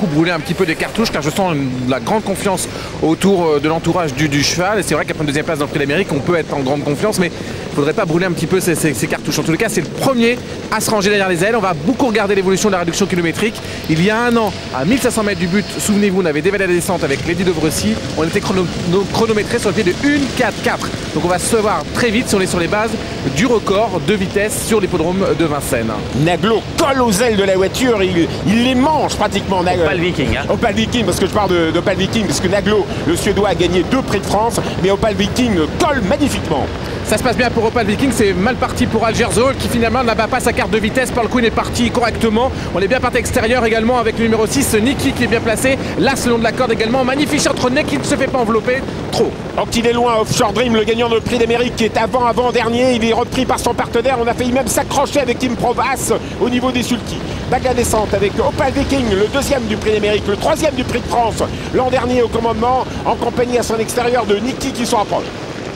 beaucoup brûler un petit peu des cartouches car je sens la grande confiance autour de l'entourage du cheval. Et c'est vrai qu'après une deuxième place dans le Prix d'Amérique, on peut être en grande confiance, mais il ne faudrait pas brûler un petit peu ces cartouches. En tous les cas, c'est le premier à se ranger derrière les ailes. On va beaucoup regarder l'évolution de la réduction kilométrique. Il y a un an, à 1500 mètres du but, souvenez-vous, on avait dévalé la descente avec Lady de Vrecy. On était chronométré sur le pied de 1,44. Donc on va se voir très vite si on est sur les bases du record de vitesse sur l'hippodrome de Vincennes. Naglo colle aux ailes de la voiture, il les mange pratiquement. Opal Viking. Hein. Opal Viking, parce que je parle d'Opal Viking, parce que Naglo, le Suédois, a gagné 2 Prix de France, mais Opal Viking colle magnifiquement. Ça se passe bien pour Opal Viking, c'est mal parti pour Algerzo qui finalement n'abat pas sa carte de vitesse. Paul Quinn est parti correctement. On est bien parti extérieur également avec le numéro 6, Niki qui est bien placé. L'as le long de la corde également. Magnifique René qui ne se fait pas envelopper trop. Donc il est loin, Offshore Dream, le gagnant de Prix d'Amérique qui est avant-dernier. Il est repris par son partenaire. On a failli même s'accrocher avec Team Provas au niveau des sulky. Bague la descente avec Opal Viking, le 2e du Prix d'Amérique, le 3e du Prix de France l'an dernier au commandement, en compagnie à son extérieur de Niki qui se rapproche.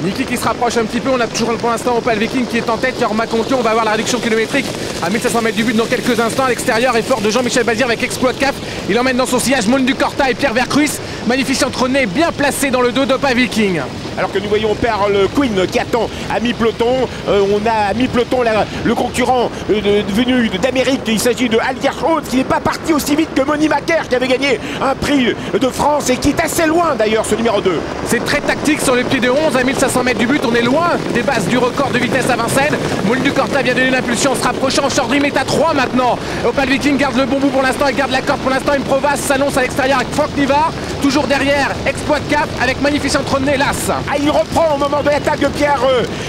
Niki qui se rapproche un petit peu, on a toujours pour l'instant Opal Viking qui est en tête, Yorma Conti, on va avoir la réduction kilométrique à 1500 mètres du but dans quelques instants. À l'extérieur, effort de Jean-Michel Bazir avec Exploit Cap, il emmène dans son sillage Moulin du Corta et Pierre Vercruis. Magnificent René bien placé dans le dos d'Opal Viking. Alors que nous voyons Pearl Quinn qui attend à mi-peloton. On a à mi-peloton le concurrent venu d'Amérique. Il s'agit de Algerhaud qui n'est pas parti aussi vite que Moni Macaire qui avait gagné un prix de France et qui est assez loin d'ailleurs, ce numéro 2. C'est très tactique sur le pied de 11 à 1500 mètres du but. On est loin des bases du record de vitesse à Vincennes. Moulin du Corta vient donner l'impulsion en se rapprochant. Offshore Dream est à 3 maintenant. Opal Viking garde le bon bout pour l'instant. Il garde la corde pour l'instant. Improvas s'annonce à l'extérieur avec Franck Nivard. Toujours derrière, Exploit Cap avec Magnificent René Las. Ah, il reprend au moment de l'attaque de Pierre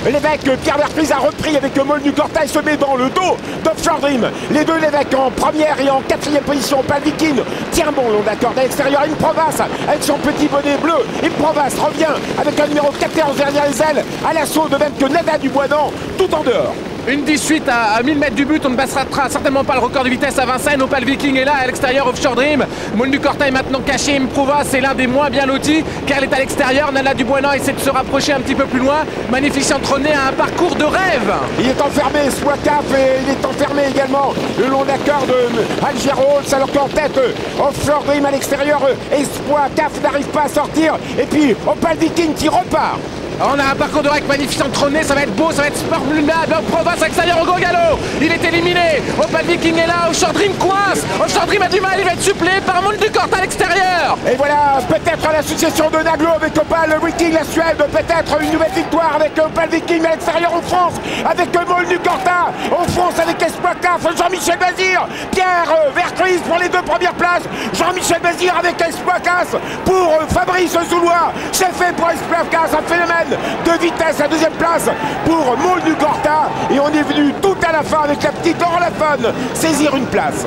l'évêque. Pierre Vercruis a repris avec Moulin du Corta et se met dans le dos d'Offshore Dream. Les deux l'évêque en première et en 4e position. Opal Viking tient bon long d'accord à l'extérieur. Improvas avec son petit bonnet bleu. Improvas revient avec un numéro 14 derrière les ailes à l'assaut de même que Nada Duboisdan tout en dehors. Une 18 à 1000 mètres du but, on ne passera certainement pas le record de vitesse à Vincennes. Opal Viking est là à l'extérieur, Offshore Dream. Moulin du Corta est maintenant caché, Improvas c'est l'un des moins bien lotis car elle est à l'extérieur. Nana Duboisdan essaie de se rapprocher un petit peu plus loin. Magnificent René a un parcours de rêve. Il est enfermé, Swacaf, et il est enfermé également le long d'accord de Algerhaud, alors qu'en tête Offshore Dream à l'extérieur. Espoir Caf n'arrive pas à sortir. Et puis Opal Viking qui repart. On a un parcours de règle magnifique René, ça va être beau, ça va être formidable. Provas extérieur au gros galop, il est éliminé. Opal Viking est là, Offshore Dream coince. Offshore Dream a du mal, il va être suppléé par Moulin du Corta à l'extérieur. Et voilà, peut-être la succession de Naglo avec Opal Viking, la Suède, peut-être une nouvelle victoire avec Opal Viking à l'extérieur en France, avec Moulin du Corta, en France avec Exploit Caf, Jean-Michel Bazir, Pierre Vercruis pour les 2 premières places, Jean-Michel Bazir avec Exploit Caf pour Fabrice Zoulois, c'est fait pour Exploit Caf, un phénomène de vitesse à 2e place pour Moulin du Corta et on est venu tout à la fin avec la petite Orlafone saisir une place.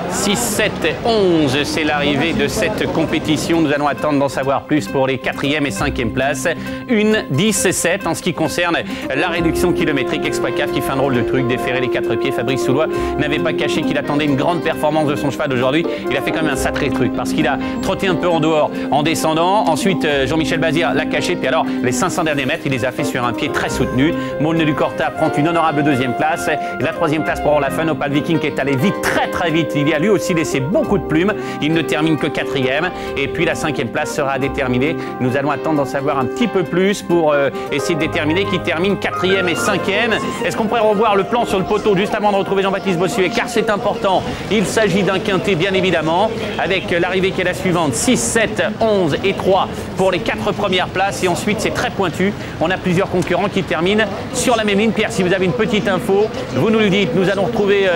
6, 7, 11, c'est l'arrivée de cette compétition. Nous allons attendre d'en savoir plus pour les 4e et 5e places. 1, 10 et 7 en ce qui concerne la réduction kilométrique. Exploit Caf qui fait un drôle de truc, déferrer les 4 pieds. Fabrice Soulois n'avait pas caché qu'il attendait une grande performance de son cheval d'aujourd'hui. Il a fait quand même un sacré truc parce qu'il a trotté un peu en dehors en descendant. Ensuite, Jean-Michel Bazir l'a caché. Puis alors, les 500 derniers mètres, il les a fait sur un pied très soutenu. Moulin du Corta prend une honorable 2e place. Et la 3e place pour Orlafone. Opal Viking qui est allé vite, très vite. Il y a lui aussi laissé beaucoup de plumes. Il ne termine que 4e. Et puis la 5e place sera déterminée. Nous allons attendre d'en savoir un petit peu plus pour essayer de déterminer qui termine 4e et 5e. Est-ce qu'on pourrait revoir le plan sur le poteau juste avant de retrouver Jean-Baptiste Bossuet, car c'est important. Il s'agit d'un quintet bien évidemment, avec l'arrivée qui est la suivante, 6, 7, 11 et 3 pour les 4 premières places. Et ensuite c'est très pointu. On a plusieurs concurrents qui terminent sur la même ligne. Pierre, si vous avez une petite info, vous nous le dites. Nous allons retrouver...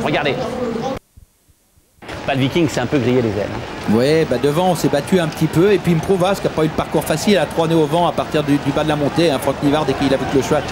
regardez. Opal Viking s'est un peu grillé les ailes. Oui, bah devant on s'est battu un petit peu et puis Improvas qui n'a pas eu de parcours facile à 3 nœuds au vent à partir du bas de la montée. Franck Nivard dès qu'il a vu que le cheval